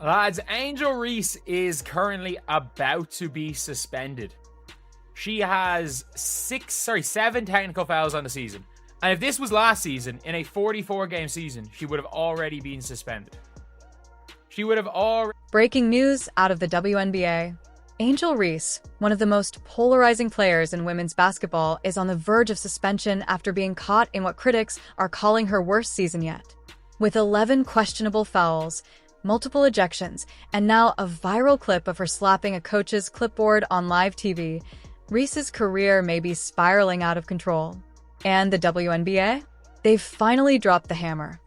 Lads, Angel Reese is currently about to be suspended. She has 7 technical fouls on the season. And if this was last season, in a 44-game season, she would have already been suspended. She would have already... Breaking news out of the WNBA. Angel Reese, one of the most polarizing players in women's basketball, is on the verge of suspension after being caught in what critics are calling her worst season yet. With 11 questionable fouls, multiple ejections, and now a viral clip of her slapping a coach's clipboard on live TV, Reese's career may be spiraling out of control. And the WNBA? They've finally dropped the hammer.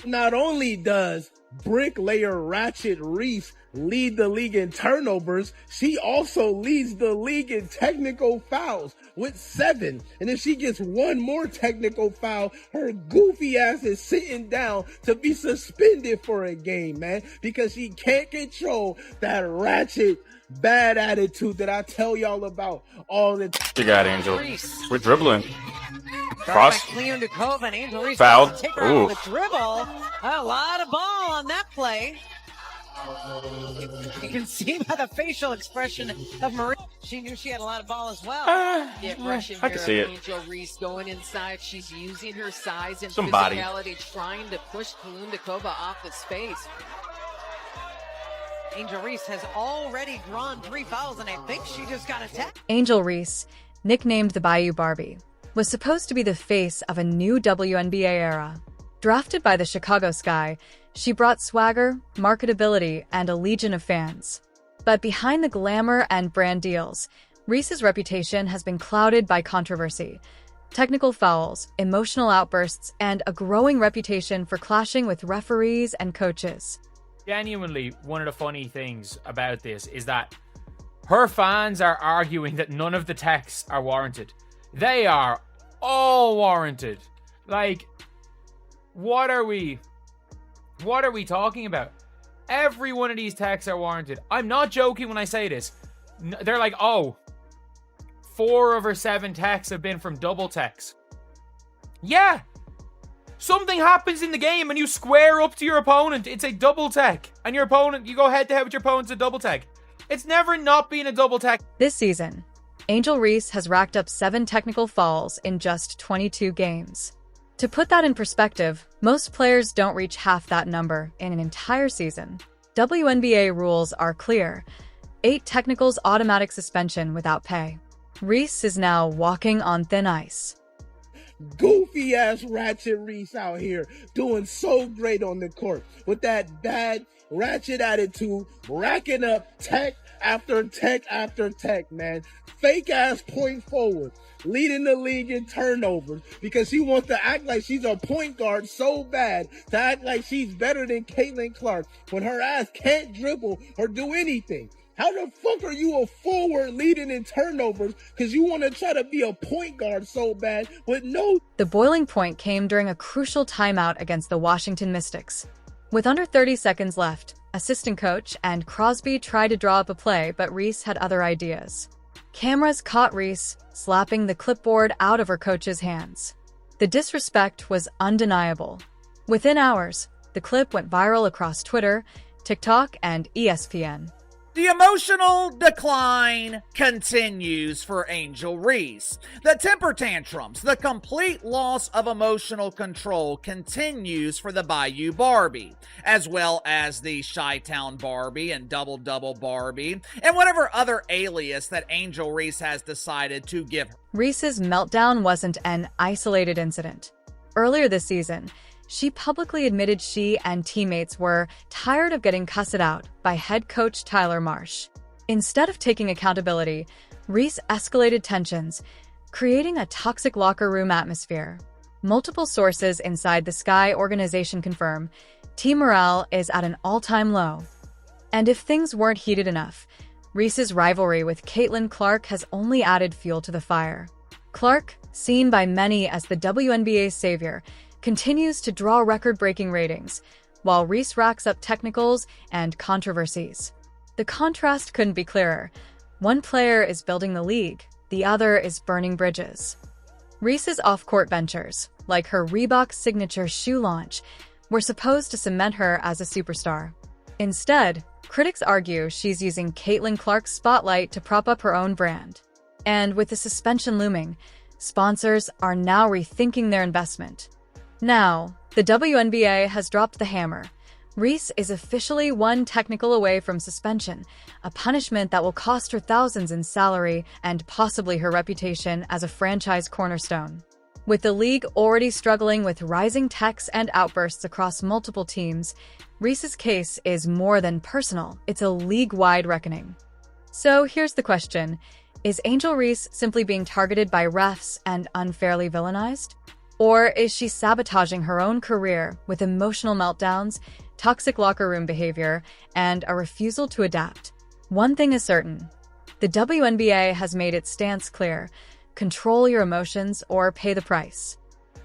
Not only does bricklayer Ratchet Reese lead the league in turnovers, she also leads the league in technical fouls with 7. And if she gets one more technical foul, her goofy ass is sitting down to be suspended for a game, man, because she can't control that ratchet bad attitude that I tell y'all about all the time. You got Angel. We're dribbling. Cross. Fouled. Ooh. The dribble. A lot of ball on that play. You can see by the facial expression of Marie. She knew she had a lot of ball as well. I can see it. Angel Reese going inside. She's using her size and Somebody. physicality, trying to push Kalundakova off the space. Angel Reese has already drawn 3 fouls, and I think she just got attacked. Angel Reese, nicknamed the Bayou Barbie, was supposed to be the face of a new WNBA era. Drafted by the Chicago Sky, she brought swagger, marketability, and a legion of fans. But behind the glamour and brand deals, Reese's reputation has been clouded by controversy, technical fouls, emotional outbursts, and a growing reputation for clashing with referees and coaches. Genuinely, one of the funny things about this is that her fans are arguing that none of the texts are warranted. They are all warranted. Like, what are we talking about? Every one of these texts are warranted. I'm not joking when I say this. They're like, oh, 4 of her 7 texts have been from double texts. Yeah. Something happens in the game and you square up to your opponent. It's a double tech. And your opponent, you go head to head with your opponent, it's a double tech. It's never not been a double tech. This season, Angel Reese has racked up 7 technical fouls in just 22 games. To put that in perspective, most players don't reach half that number in an entire season. WNBA rules are clear. 8 technicals, automatic suspension without pay. Reese is now walking on thin ice. Goofy ass Ratchet Reese out here doing so great on the court with that bad ratchet attitude, racking up tech after tech after tech, man. Fake ass point forward, leading the league in turnovers because she wants to act like she's a point guard so bad, to act like she's better than Caitlin Clark when her ass can't dribble or do anything. How the fuck are you a forward leading in turnovers because you want to try to be a point guard so bad with no... The boiling point came during a crucial timeout against the Washington Mystics. With under 30 seconds left, assistant coach and Crosby tried to draw up a play, but Reese had other ideas. Cameras caught Reese slapping the clipboard out of her coach's hands. The disrespect was undeniable. Within hours, the clip went viral across Twitter, TikTok, and ESPN. The emotional decline continues for Angel Reese. The temper tantrums, the complete loss of emotional control continues for the Bayou Barbie, as well as the Chi-Town Barbie and Double-Double Barbie, and whatever other alias that Angel Reese has decided to give her. Reese's meltdown wasn't an isolated incident. Earlier this season, she publicly admitted she and teammates were tired of getting cussed out by head coach Tyler Marsh. Instead of taking accountability, Reese escalated tensions, creating a toxic locker room atmosphere. Multiple sources inside the Sky organization confirm team morale is at an all-time low. And if things weren't heated enough, Reese's rivalry with Caitlin Clark has only added fuel to the fire. Clark, seen by many as the WNBA's savior, continues to draw record-breaking ratings, while Reese racks up technicals and controversies. The contrast couldn't be clearer. One player is building the league, the other is burning bridges. Reese's off-court ventures, like her Reebok signature shoe launch, were supposed to cement her as a superstar. Instead, critics argue she's using Caitlin Clark's spotlight to prop up her own brand. And with the suspension looming, sponsors are now rethinking their investment. Now, the WNBA has dropped the hammer. Reese is officially one technical away from suspension, a punishment that will cost her thousands in salary and possibly her reputation as a franchise cornerstone. With the league already struggling with rising techs and outbursts across multiple teams, Reese's case is more than personal, it's a league-wide reckoning. So here's the question. Is Angel Reese simply being targeted by refs and unfairly villainized? Or is she sabotaging her own career with emotional meltdowns, toxic locker room behavior, and a refusal to adapt? One thing is certain. The WNBA has made its stance clear. Control your emotions or pay the price.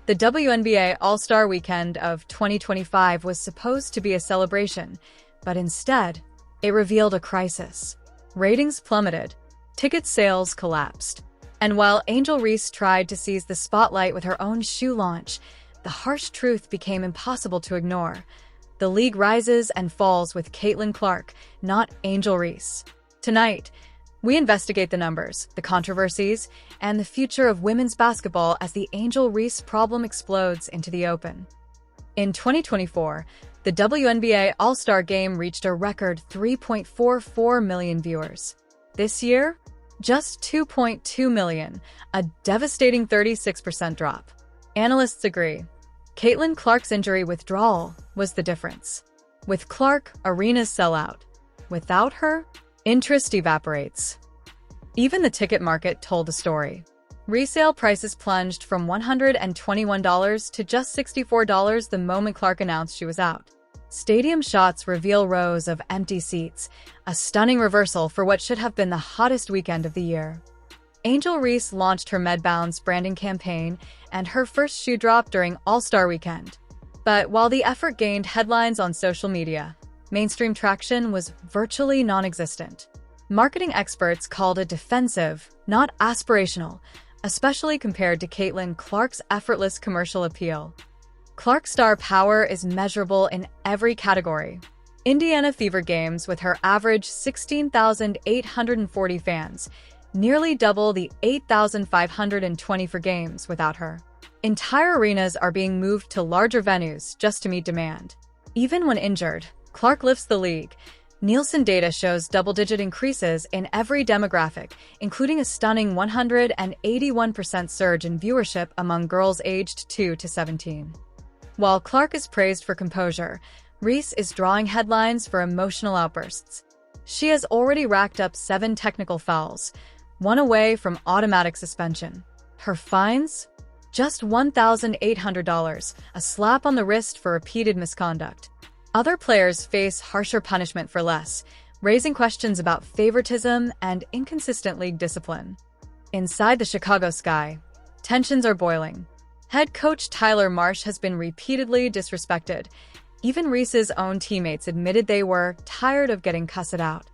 The WNBA All-Star Weekend of 2025 was supposed to be a celebration, but instead, it revealed a crisis. Ratings plummeted. Ticket sales collapsed. And while Angel Reese tried to seize the spotlight with her own shoe launch, the harsh truth became impossible to ignore. The league rises and falls with Caitlin Clark, not Angel Reese. Tonight, we investigate the numbers, the controversies, and the future of women's basketball as the Angel Reese problem explodes into the open. In 2024, the WNBA All-Star Game reached a record 3.44 million viewers. This year, just 2.2 million, a devastating 36% drop. Analysts agree. Caitlin Clark's injury withdrawal was the difference. With Clark, arenas sell out. Without her, interest evaporates. Even the ticket market told a story. Resale prices plunged from $121 to just $64 the moment Clark announced she was out. Stadium shots reveal rows of empty seats, a stunning reversal for what should have been the hottest weekend of the year. Angel Reese launched her Medbounds branding campaign and her first shoe drop during All-Star Weekend. But while the effort gained headlines on social media, mainstream traction was virtually non-existent. Marketing experts called it defensive, not aspirational, especially compared to Caitlin Clark's effortless commercial appeal. Clark's star power is measurable in every category. Indiana Fever games with her average 16,840 fans, nearly double the 8,520 for games without her. Entire arenas are being moved to larger venues just to meet demand. Even when injured, Clark lifts the league. Nielsen data shows double-digit increases in every demographic, including a stunning 181% surge in viewership among girls aged 2 to 17. While Clark is praised for composure, Reese is drawing headlines for emotional outbursts. She has already racked up 7 technical fouls, one away from automatic suspension. Her fines? Just $1,800, a slap on the wrist for repeated misconduct. Other players face harsher punishment for less, raising questions about favoritism and inconsistent league discipline. Inside the Chicago Sky, tensions are boiling. Head coach Tyler Marsh has been repeatedly disrespected. Even Reese's own teammates admitted they were tired of getting cussed out.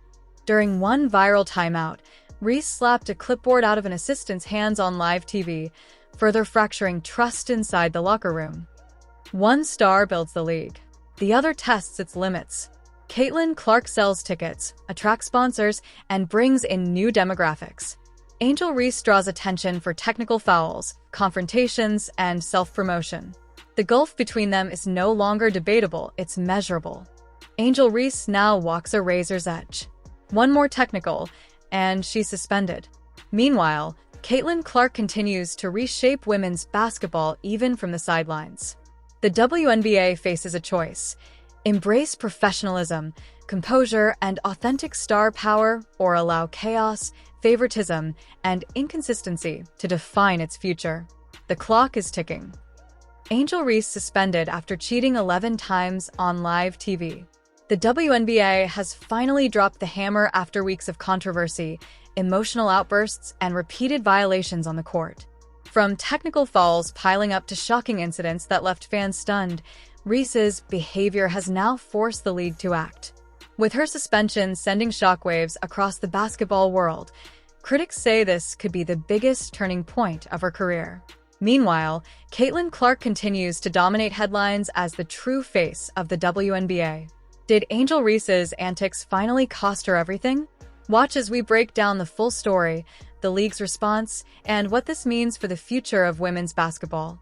During one viral timeout, Reese slapped a clipboard out of an assistant's hands on live TV, further fracturing trust inside the locker room. One star builds the league. The other tests its limits. Caitlin Clark sells tickets, attracts sponsors, and brings in new demographics. Angel Reese draws attention for technical fouls, confrontations, and self-promotion. The gulf between them is no longer debatable, it's measurable. Angel Reese now walks a razor's edge. One more technical, and she's suspended. Meanwhile, Caitlin Clark continues to reshape women's basketball even from the sidelines. The WNBA faces a choice: embrace professionalism, composure, and authentic star power, or allow chaos, favoritism, and inconsistency to define its future. The clock is ticking. Angel Reese suspended after cheating 11 times on live TV. The WNBA has finally dropped the hammer after weeks of controversy, emotional outbursts, and repeated violations on the court. From technical fouls piling up to shocking incidents that left fans stunned, Reese's behavior has now forced the league to act. With her suspension sending shockwaves across the basketball world, critics say this could be the biggest turning point of her career. Meanwhile, Caitlin Clark continues to dominate headlines as the true face of the WNBA. Did Angel Reese's antics finally cost her everything? Watch as we break down the full story, the league's response, and what this means for the future of women's basketball.